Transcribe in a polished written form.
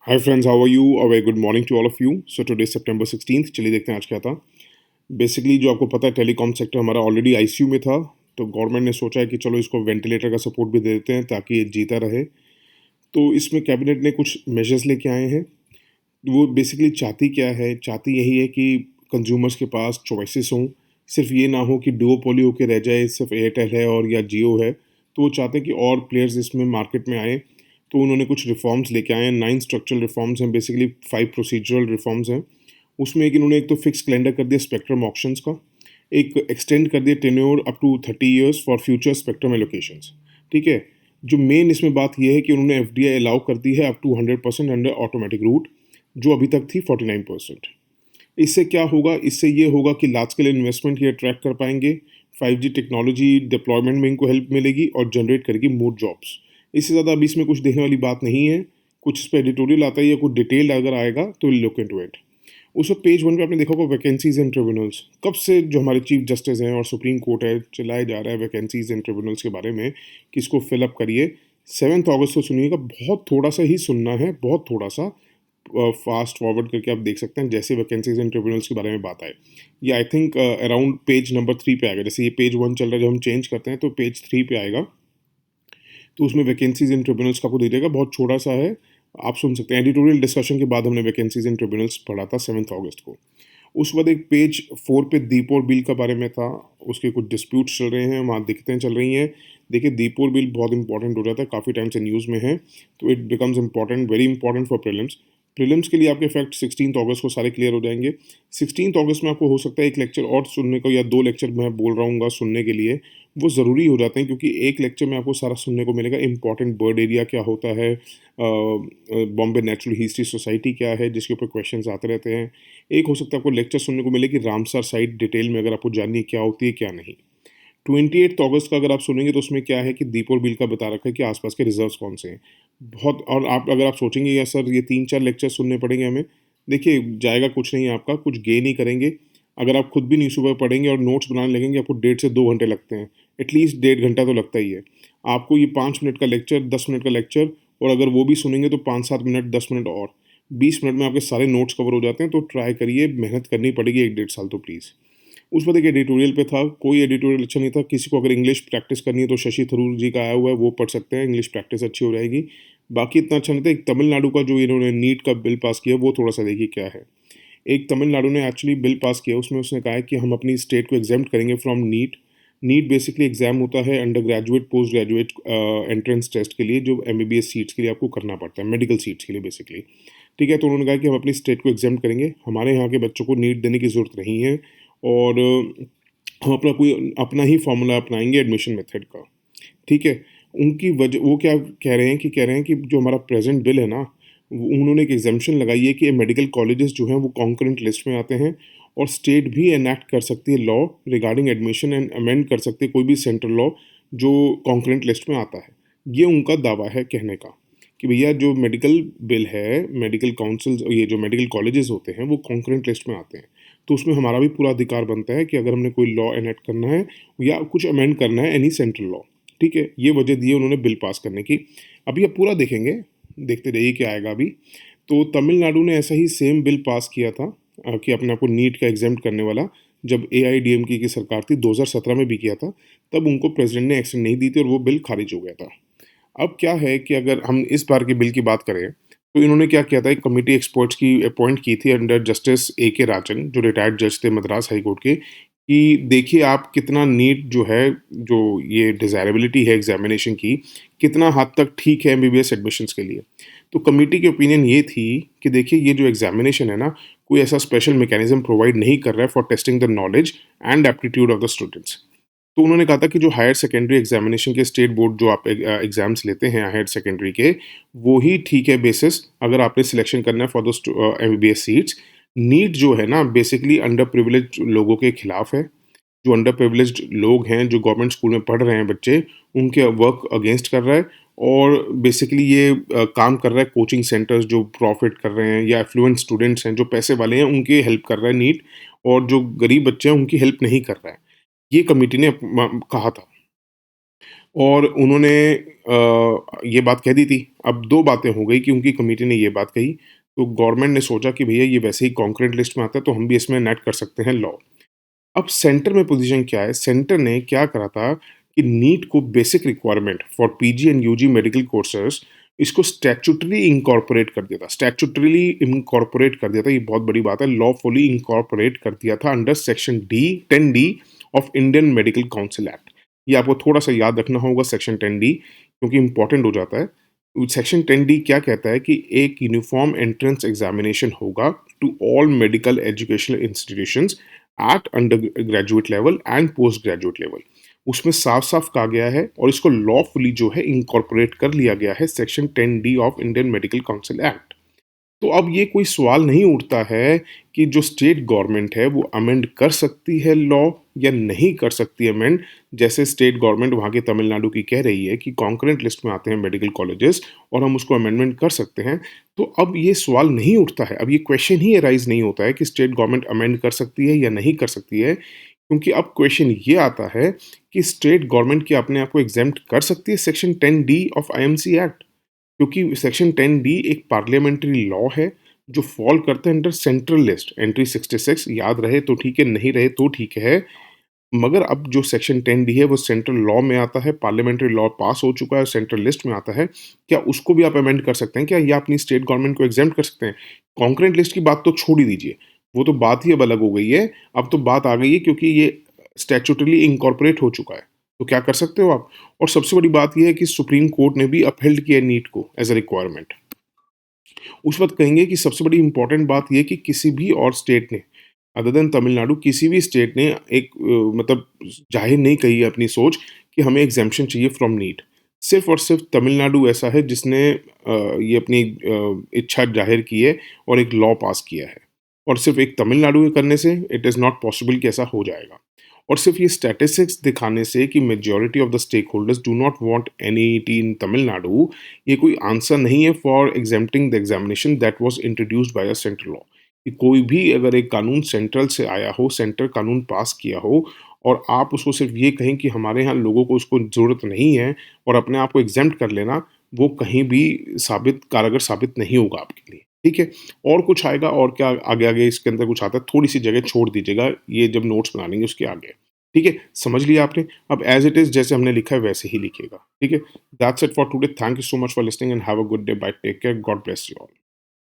Hi friends, how are you? A very good morning to all of you. So today सितंबर 16th। चलिए देखते हैं आज क्या था। बेसिकली जो आपको पता है, टेलीकॉम सेक्टर हमारा ऑलरेडी आईसीयू में था। तो गवर्नमेंट ने सोचा है कि चलो इसको वेंटिलेटर का सपोर्ट भी दे देते हैं ताकि ये जीता रहे। तो इसमें कैबिनेट ने कुछ मेजर्स लेके आए हैं। वो बेसिकली चाहती क्या है? चाहती यही है कि कंज्यूमर्स के पास चॉइसेस हों। सिर्फ ये ना हो कि डुओपोली होके रह जाए, सिर्फ एयरटेल है और या जियो है। तो वो चाहते हैं कि और प्लेयर्स इसमें मार्केट में आए। तो उन्होंने कुछ रिफॉर्म्स लेके आए हैं। 9 स्ट्रक्चरल रिफॉर्म्स हैं, बेसिकली 5 प्रोसीजरल रिफॉर्म्स हैं। उसमें एक इन्होंने एक तो फिक्स कैलेंडर कर दिया स्पेक्ट्रम ऑक्शंस का। एक एक्सटेंड कर दिया tenure up to 30 years for future spectrum allocations. ठीक है। जो मेन इसमें बात यह है कि उन्होंने एफडीआई अलाउ कर दी है up to 100% under automatic route, जो अभी तक थी 49%। इससे क्या होगा? इससे ये होगा कि लार्ज स्केल इन्वेस्टमेंट ये अट्रैक्ट कर पाएंगे। 5G टेक्नोलॉजी डिप्लॉयमेंट में इनको हेल्प मिलेगी और जनरेट करेगी मोर जॉब्स। इससे ज़्यादा अभी इसमें कुछ देखने वाली बात नहीं है। कुछ इस पर एडिटोरियल आता है या कुछ डिटेल अगर आएगा तो विल लुक इनटू इट। उस वक्त पेज 1 पे आपने देखा होगा वैकेंसीज इन ट्रिब्यूनल्स। कब से जो हमारे चीफ जस्टिस हैं और सुप्रीम कोर्ट है, चिल्लाया जा रहा है वैकेंसीज इन ट्रिब्यूनल्स के बारे में कि इसको फिलअप करिए। 7 अगस्त को सुनिएगा, बहुत थोड़ा सा ही सुनना है, बहुत थोड़ा सा। फास्ट फॉरवर्ड करके आप देख सकते हैं जैसे वैकेंसीज इन ट्रिब्यूनल्स के बारे में बात आए। ये I think around page number 3 पे आएगा। जैसे ये पेज 1 चल रहा है, जब हम चेंज करते हैं तो पेज 3 पे आएगा। तो उसमें वैकेंसीज इन ट्रिब्यूनल्स का आपको दीजिएगा, बहुत छोटा सा है। आप सुन सकते हैं। एडिटोरियल डिस्कशन के बाद हमने वैकेंसीज इन ट्रिब्यूनल्स पढ़ा था 7 अगस्त को। उस बाद एक पेज 4 पे दीपोर बिल के बारे में था। उसके कुछ डिस्प्यूट्स चल रहे हैं, वहाँ दिक्कतें चल रही हैं। देखिए, दीपोर बिल बहुत इंपॉर्टेंट हो जाता है, काफ़ी टाइम से न्यूज़ में है। तो it becomes important, very important for prelims. Prelims के लिए आपके फैक्ट 16 अगस्त को सारे क्लियर हो जाएंगे। 16 अगस्त में आपको हो सकता है एक लेक्चर और सुनने को, या 2 लेक्चर मैं बोल रहा हूँ सुनने के लिए। वो ज़रूरी हो जाते हैं क्योंकि एक लेक्चर में आपको सारा सुनने को मिलेगा। इंपॉर्टेंट बर्ड एरिया क्या होता है, बॉम्बे नेचुरल हिस्ट्री सोसाइटी क्या है, जिसके ऊपर क्वेश्चंस आते रहते हैं। एक हो सकता है आपको लेक्चर सुनने को मिले कि रामसर साइट डिटेल में अगर आपको जाननी है क्या होती है क्या नहीं। 28 अगस्त का अगर आप सुनेंगे तो उसमें क्या है कि दीपोर बिल का बता रखा है कि आसपास के रिजर्व्स कौन से हैं। बहुत, और आप अगर आप सोचेंगे या सर ये 3-4 लेक्चर सुनने पड़ेंगे हमें, देखिए जाएगा कुछ नहीं आपका, कुछ गेन ही करेंगे। अगर आप खुद भी न्यूज़पेपर पढ़ेंगे और नोट्स बनाने लगेंगे, आपको 1.5 से 2 घंटे लगते हैं। एटलीस्ट 1.5 घंटा तो लगता ही है। आपको ये 5 मिनट का लेक्चर, 10 मिनट का लेक्चर, और अगर वो भी सुनेंगे तो 5-7 मिनट, 10 मिनट और 20 मिनट में आपके सारे नोट्स कवर हो जाते हैं। तो ट्राई करिए, मेहनत करनी पड़ेगी 1-1.5 साल तो प्लीज़। उस पर एक एडिटोरियल पे था, कोई एडिटोरियल अच्छा नहीं था। किसी को अगर इंग्लिश प्रैक्टिस करनी है तो शशि थरूर जी का आया हुआ है, वो पढ़ सकते हैं, इंग्लिश प्रैक्टिस अच्छी हो जाएगी। बाकी इतना अच्छा नहीं था। एक तमिलनाडु का जो इन्होंने नीट का बिल पास किया, वो थोड़ा सा देखिए क्या है। एक तमिलनाडु ने एक्चुअली बिल पास किया, उसमें उसने कहा है कि हम अपनी स्टेट को एग्जाम्प्ट करेंगे from NEET. NEET basically exam होता है undergraduate postgraduate entrance test के लिए, जो एमबीबीएस सीट्स के लिए आपको करना पड़ता है, मेडिकल सीट्स के लिए बेसिकली। ठीक है। तो उन्होंने कहा कि हम अपनी स्टेट को एग्जाम्प्ट करेंगे, हमारे यहाँ के बच्चों को नीट देने की ज़रूरत नहीं है। और हम अपना ही फॉर्मूला अपनाएंगे एडमिशन मेथड का। ठीक है। उनकी वजह वो क्या कह रहे हैं कि जो हमारा प्रेजेंट बिल है ना, उन्होंने एक एग्जाम्पशन लगाई है कि मेडिकल कॉलेजेस जो हैं वो कॉन्करेंट लिस्ट में आते हैं, और स्टेट भी एनैक्ट कर सकती है law regarding admission and amend कर सकती है कोई भी सेंट्रल लॉ जो कॉन्करेंट लिस्ट में आता है। ये उनका दावा है कहने का कि भैया जो मेडिकल बिल है, मेडिकल काउंसिल्स, ये जो मेडिकल कॉलेजेस होते हैं वो कॉन्करेंट लिस्ट में आते हैं। तो उसमें हमारा भी पूरा अधिकार बनता है कि अगर हमने कोई लॉ एनेक्ट करना है या कुछ अमेंड करना है एनी सेंट्रल लॉ। ठीक है। ये वजह दी है उन्होंने बिल पास करने की। अभी आप पूरा देखेंगे, देखते रहिए क्या आएगा अभी। तो तमिलनाडु ने ऐसा ही सेम बिल पास किया था कि अपने आप को नीट का एग्जाम्प्ट करने वाला, जब AIDMK की सरकार थी 2017 में भी किया था। तब उनको प्रेसिडेंट ने एक्शन नहीं दी थी और वो बिल खारिज हो गया था। अब क्या है कि अगर हम इस बार के बिल की बात करें तो इन्होंने क्या किया था, एक कमेटी एक्सपर्ट्स की अपॉइंट की थी अंडर जस्टिस AK राजन, जो रिटायर्ड जज थे मद्रास हाई कोर्ट के, कि देखिए आप कितना नीट जो है, जो ये डिज़ायरेबिलिटी है एग्जामिनेशन की, कितना हद तक ठीक है एमबीबीएस एडमिशन्स के लिए। तो कमेटी की ओपिनियन ये थी कि देखिए ये जो एग्जामिनेशन है ना, कोई ऐसा स्पेशल मैकेनिज्म प्रोवाइड नहीं कर रहा है for testing the knowledge and aptitude of the students. तो उन्होंने कहा था कि जो हायर सेकेंडरी एग्जामिनेशन के स्टेट बोर्ड जो आप एग्जाम्स लेते हैं हायर सेकेंडरी के, वो ही ठीक है बेसिस अगर आपने सिलेक्शन करना है for the MBBS seats. NEET जो है ना, बेसिकली अंडर प्रिविलेज लोगों के खिलाफ है। जो अंडर प्रिविलेज्ड लोग हैं, जो गवर्नमेंट स्कूल में पढ़ रहे हैं बच्चे, उनके वर्क अगेंस्ट कर रहा है। और बेसिकली ये काम कर रहा है कोचिंग सेंटर्स जो प्रॉफिट कर रहे हैं, या एफ्लुएंट स्टूडेंट्स हैं जो पैसे वाले हैं, उनकी हेल्प कर रहा है नीट। और जो गरीब बच्चे हैं उनकी हेल्प नहीं कर रहा है। ये कमेटी ने कहा था। और उन्होंने ये बात कह दी थी। अब 2 बातें हो गई कि उनकी कमिटी ने ये बात कही, तो गवर्नमेंट ने सोचा कि भैया ये वैसे ही कॉन्करेंट लिस्ट में आता है, तो हम भी इसमें एनैक्ट कर सकते हैं लॉ। अब सेंटर में पोजीशन क्या है? सेंटर ने क्या करा था कि नीट को basic requirement for PG and UG medical courses इसको स्टैट्यूटरी इनकॉर्पोरेट कर दिया था। स्टैट्यूटरीली इनकॉर्पोरेट कर दिया था, ये बहुत बड़ी बात है। लॉफुली इनकॉर्पोरेट कर दिया था under section D 10 D of Indian medical council act. ये आपको थोड़ा-सा याद रखना होगा सेक्शन 10 डी क्योंकि इम्पोर्टेंट हो जाता है। सेक्शन 10 डी क्या कहता है कि एक यूनिफॉर्म एंट्रेंस एग्जामिनेशन होगा to all medical educational institutions at undergraduate level and postgraduate level. उसमें साफ-साफ कहा गया है और इसको लॉफुली जो है इनकॉर्पोरेट कर लिया गया है section 10 D of Indian medical council act. तो अब ये कोई सवाल नहीं उठता है कि जो स्टेट गवर्नमेंट है वो अमेंड कर सकती है लॉ या नहीं कर सकती अमेंड। जैसे स्टेट गवर्नमेंट वहाँ की तमिलनाडु की कह रही है कि कॉन्करेंट लिस्ट में आते हैं मेडिकल कॉलेजेस और हम उसको अमेंडमेंट कर सकते हैं। तो अब ये सवाल नहीं उठता है, अब ये क्वेश्चन ही अराइज नहीं होता है कि स्टेट गवर्नमेंट अमेंड कर सकती है या नहीं कर सकती है, क्योंकि अब क्वेश्चन ये आता है कि स्टेट गवर्नमेंट क्या अपने आप को एग्जेम्प्ट कर सकती है section 10 D of IMC act? क्योंकि सेक्शन 10 डी एक पार्लियामेंट्री लॉ है जो फॉल करता है अंडर सेंट्रल लिस्ट एंट्री 66। याद रहे तो ठीक है, नहीं रहे तो ठीक है। मगर अब जो सेक्शन 10 डी है वो सेंट्रल लॉ में आता है, पार्लियामेंट्री लॉ पास हो चुका है, सेंट्रल लिस्ट में आता है। क्या उसको भी आप अमेंड कर सकते हैं क्या, या अपनी स्टेट गवर्नमेंट को एग्जेम्प्ट कर सकते हैं? कॉन्करेंट लिस्ट की बात तो छोड़ ही दीजिए, वो तो बात ही अब अलग हो गई है। अब तो बात आ गई है क्योंकि ये स्टैट्यूटरी इनकॉर्पोरेट हो चुका है, तो क्या कर सकते हो आप? और सबसे बड़ी बात ये है कि सुप्रीम कोर्ट ने भी अपहेल्ड किया नीट को एज अ रिक्वायरमेंट। उस वक्त कहेंगे कि सबसे बड़ी इंपॉर्टेंट बात ये कि किसी भी और स्टेट ने अदर देन तमिलनाडु, किसी भी स्टेट ने एक मतलब जाहिर नहीं कही है अपनी सोच कि हमें एग्जेम्पशन चाहिए फ्रॉम नीट। सिर्फ और सिर्फ तमिलनाडु ऐसा है जिसने ये अपनी इच्छा जाहिर की है और एक लॉ पास किया है। और सिर्फ एक तमिलनाडु के करने से इट इज़ नॉट पॉसिबल कि ऐसा हो जाएगा। और सिर्फ ये स्टैटिस्टिक्स दिखाने से कि majority of the stakeholders do not want NEET in Tamil Nadu, ये कोई आंसर नहीं है for exempting the examination that was introduced by a central law. कि कोई भी अगर एक कानून सेंट्रल से आया हो, सेंटर कानून पास किया हो और आप उसको सिर्फ ये कहें कि हमारे यहाँ लोगों को उसको ज़रूरत नहीं है और अपने आप को एग्जेम्प्ट कर लेना, वो कहीं भी कारगर साबित नहीं होगा आपके लिए। ठीक है? और कुछ आएगा और क्या आगे-आगे इसके अंदर कुछ आता है, थोड़ी-सी जगह छोड़ दीजिएगा, ये जब नोट्स बना लेंगे उसके आगे। ठीक है? समझ लिया आपने? अब एज़ इट इज़ जैसे हमने लिखा है वैसे ही लिखिएगा। ठीक है? That's it for today. Thank you so much for listening and have a good day. Bye, take care, God bless you all.